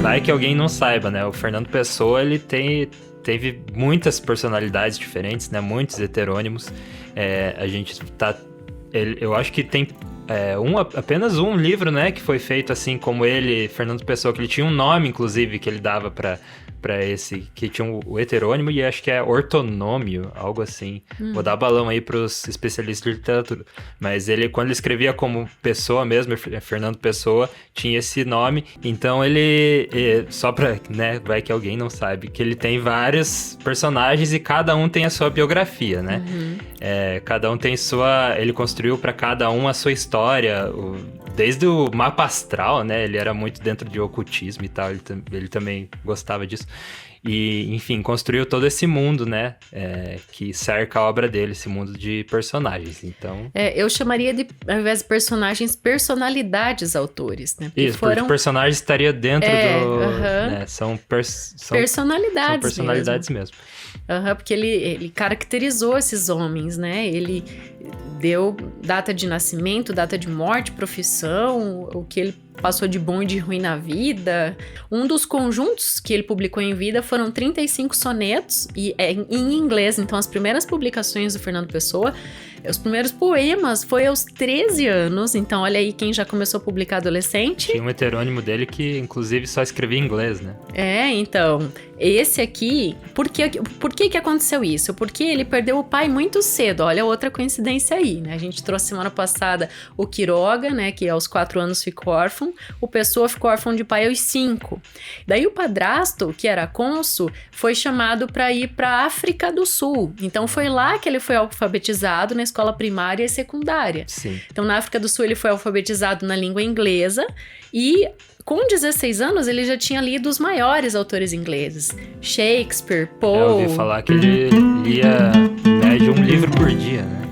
Vai que alguém não saiba, né? O Fernando Pessoa, ele teve muitas personalidades diferentes, né? Muitos heterônimos. A gente tá... eu acho que tem apenas um livro, né? Que foi feito assim como ele, Fernando Pessoa, que ele tinha um nome, inclusive, que ele dava pra esse, que tinha o heterônimo, e acho que é ortonômio, algo assim. Vou dar balão aí pros especialistas de literatura. Mas ele, quando ele escrevia como Pessoa mesmo, Fernando Pessoa, tinha esse nome. Então só pra, né, vai que alguém não sabe, que ele tem vários personagens e cada um tem a sua biografia, né? Cada um tem ele construiu pra cada um a sua história, desde o mapa astral, né? Ele era muito dentro de ocultismo e tal, ele também gostava disso. E, enfim, construiu todo esse mundo, né? Que cerca a obra dele, esse mundo de personagens. Então... eu chamaria de, ao invés de personagens, personalidades autores, né? Isso, porque personagens estaria dentro do... né? São personalidades mesmo. Porque ele caracterizou esses homens, né? Ele deu data de nascimento, data de morte, profissão, o que ele passou de bom e de ruim na vida. Um dos conjuntos que ele publicou em vida foram 35 sonetos, e em inglês. Então, as primeiras publicações do Fernando Pessoa, os primeiros poemas foi aos 13 anos. Então, olha aí quem já começou a publicar adolescente. Tinha um heterônimo dele que, inclusive, só escrevia em inglês, né? Então, esse aqui... Por que aconteceu isso? Porque ele perdeu o pai muito cedo. Olha outra coincidência aí, né? A gente trouxe semana passada o Quiroga, né? Que aos 4 anos ficou órfão. O Pessoa ficou órfão de pai aos 5. Daí o padrasto, que era cônsul, foi chamado para ir para a África do Sul. Então foi lá que ele foi alfabetizado na escola primária e secundária. Sim. Então na África do Sul ele foi alfabetizado na língua inglesa e com 16 anos ele já tinha lido os maiores autores ingleses. Shakespeare, Poe... Eu ouvi falar que ele lia média um livro por dia, né?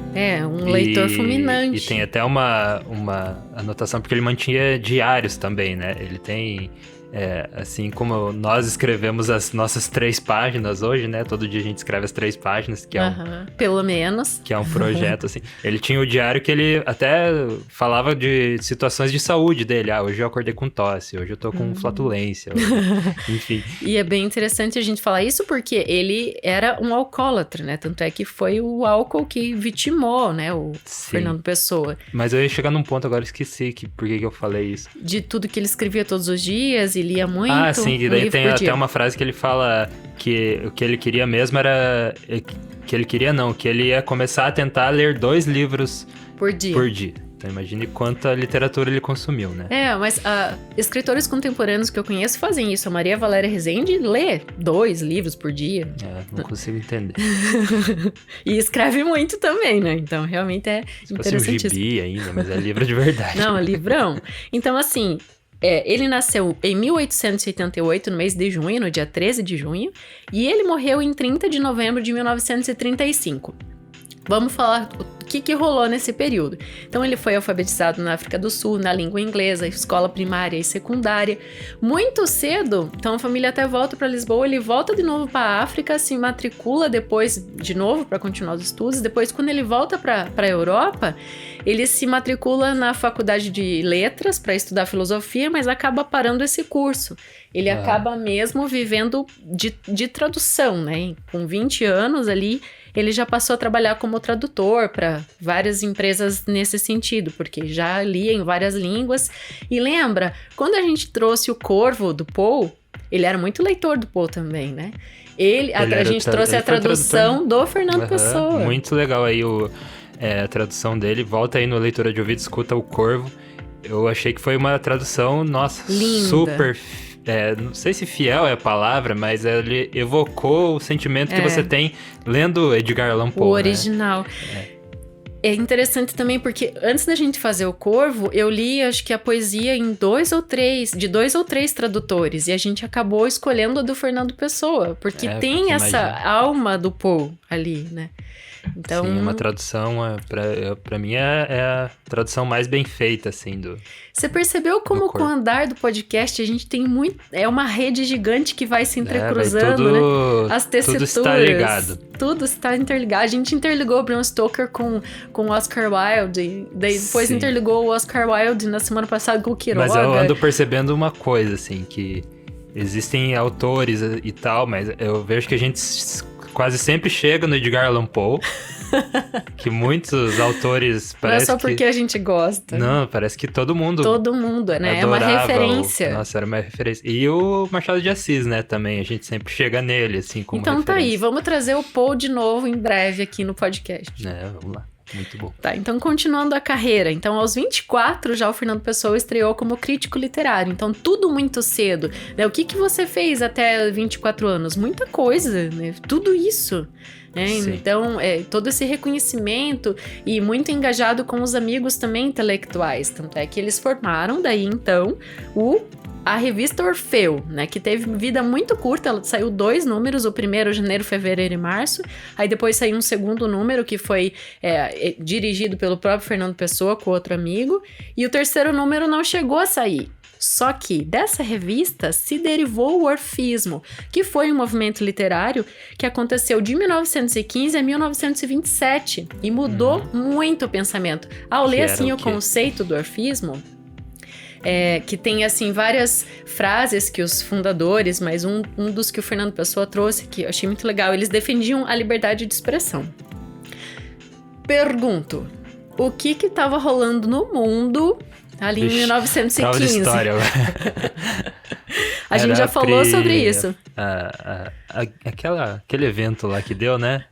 Um leitor fulminante. E tem até uma anotação, porque ele mantinha diários também, né? Ele tem, assim como nós escrevemos as nossas 3 páginas hoje, né? Todo dia a gente escreve as 3 páginas, que é pelo menos. Que é um projeto, assim. Ele tinha o diário que ele até falava de situações de saúde dele. Hoje eu acordei com tosse, hoje eu tô com flatulência, enfim. E é bem interessante a gente falar isso porque ele era um alcoólatra, né? Tanto é que foi o álcool que vitimou, né? O Fernando Pessoa. Mas eu ia chegar num ponto agora, esqueci por que eu falei isso. De tudo que ele escrevia todos os dias e lia muito. Sim, e daí tem até uma frase que ele fala que o que ele queria mesmo era... Que ele queria não, que ele ia começar a tentar ler 2 livros por dia. Então imagine quanta literatura ele consumiu, né? Mas escritores contemporâneos que eu conheço fazem isso. A Maria Valéria Rezende lê 2 livros por dia. Não consigo entender. E escreve muito também, né? Então realmente é interessantíssimo. Se fosse um gibi ainda, mas é livro de verdade. Não, é livrão. Então assim... ele nasceu em 1888, no mês de junho, no dia 13 de junho, e ele morreu em 30 de novembro de 1935. Vamos falar o que rolou nesse período. Então, ele foi alfabetizado na África do Sul, na língua inglesa, escola primária e secundária. Muito cedo, então a família até volta para Lisboa, ele volta de novo para a África, se matricula depois de novo para continuar os estudos. Depois, quando ele volta para a Europa, ele se matricula na faculdade de letras para estudar filosofia, mas acaba parando esse curso. Ele acaba mesmo vivendo de tradução, né? Com 20 anos ali, ele já passou a trabalhar como tradutor para várias empresas nesse sentido, porque já lia em várias línguas. E lembra, quando a gente trouxe o Corvo do Poe, ele era muito leitor do Poe também, né? A gente trouxe a tradução do Fernando Pessoa. Muito legal aí a tradução dele. Volta aí no Leitura de Ouvido, escuta o Corvo. Eu achei que foi uma tradução, nossa, linda. Super... não sei se fiel é a palavra, mas ele evocou o sentimento que você tem lendo Edgar Allan Poe. O original. Né? É interessante também porque antes da gente fazer o Corvo, eu li acho que a poesia de 2 ou 3 tradutores, e a gente acabou escolhendo a do Fernando Pessoa, porque tem essa alma do Poe ali, né? Então, sim, uma tradução, pra mim, é a tradução mais bem feita, assim, do... Você percebeu como com o andar do podcast a gente tem muito... É uma rede gigante que vai se entrecruzando, né? As tessituras. Tudo está ligado. Tudo está interligado. A gente interligou o Bram Stoker com o Oscar Wilde. Daí depois interligou o Oscar Wilde na semana passada com o Quiroga. Mas eu ando percebendo uma coisa, assim, que existem autores e tal, mas eu vejo que a gente quase sempre chega no Edgar Allan Poe. Que muitos autores parece não é só porque a gente gosta. Não, parece que todo mundo, né? É uma referência. Nossa, era uma referência. E o Machado de Assis, né, também. A gente sempre chega nele, assim, como então referência. Tá aí, vamos trazer o Poe de novo em breve aqui no podcast. Vamos lá. Muito bom. Tá, então continuando a carreira. Então, aos 24, já o Fernando Pessoa estreou como crítico literário. Então, tudo muito cedo. Né? O que você fez até 24 anos? Muita coisa, né? Tudo isso. Então, todo esse reconhecimento e muito engajado com os amigos também intelectuais. Tanto é que eles formaram daí, então, a revista Orfeu, né, que teve vida muito curta, ela saiu 2 números, o primeiro janeiro, fevereiro e março, aí depois saiu um segundo número que foi dirigido pelo próprio Fernando Pessoa com outro amigo, e o terceiro número não chegou a sair. Só que dessa revista se derivou o orfismo, que foi um movimento literário que aconteceu de 1915 a 1927 e mudou muito o pensamento. Ao ler assim o conceito do orfismo, que tem assim várias frases que os fundadores, mas um dos que o Fernando Pessoa trouxe, que eu achei muito legal, eles defendiam a liberdade de expressão. Pergunto, o que estava rolando no mundo ali em 1915? História. A gente já falou sobre isso. Aquele evento lá que deu, né?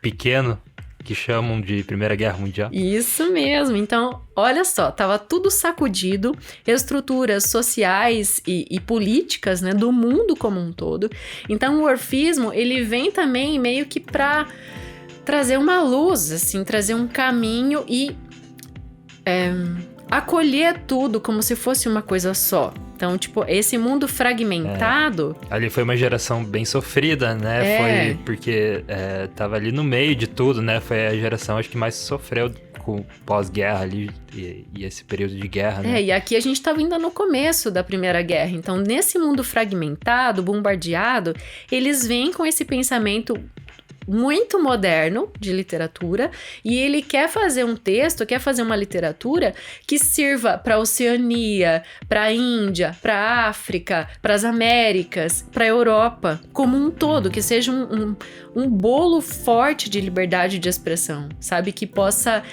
Pequeno, que chamam de Primeira Guerra Mundial. Isso mesmo. Então, olha só, tava tudo sacudido, estruturas sociais e políticas, né, do mundo como um todo. Então, o orfismo, ele vem também meio que para trazer uma luz, assim, trazer um caminho e acolher tudo como se fosse uma coisa só. Então, tipo, esse mundo fragmentado... Ali foi uma geração bem sofrida, né? Foi porque tava ali no meio de tudo, né? Foi a geração, acho que mais sofreu com pós-guerra ali e esse período de guerra, né? E aqui a gente tava ainda no começo da Primeira Guerra. Então, nesse mundo fragmentado, bombardeado, eles vêm com esse pensamento muito moderno de literatura, e ele quer fazer um texto, quer fazer uma literatura que sirva para a Oceania, para a Índia, para a África, para as Américas, para a Europa, como um todo, que seja um bolo forte de liberdade de expressão, sabe? Que possa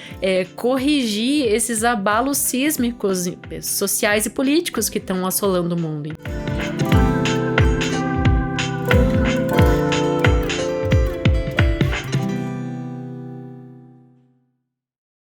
corrigir esses abalos sísmicos sociais e políticos que estão assolando o mundo.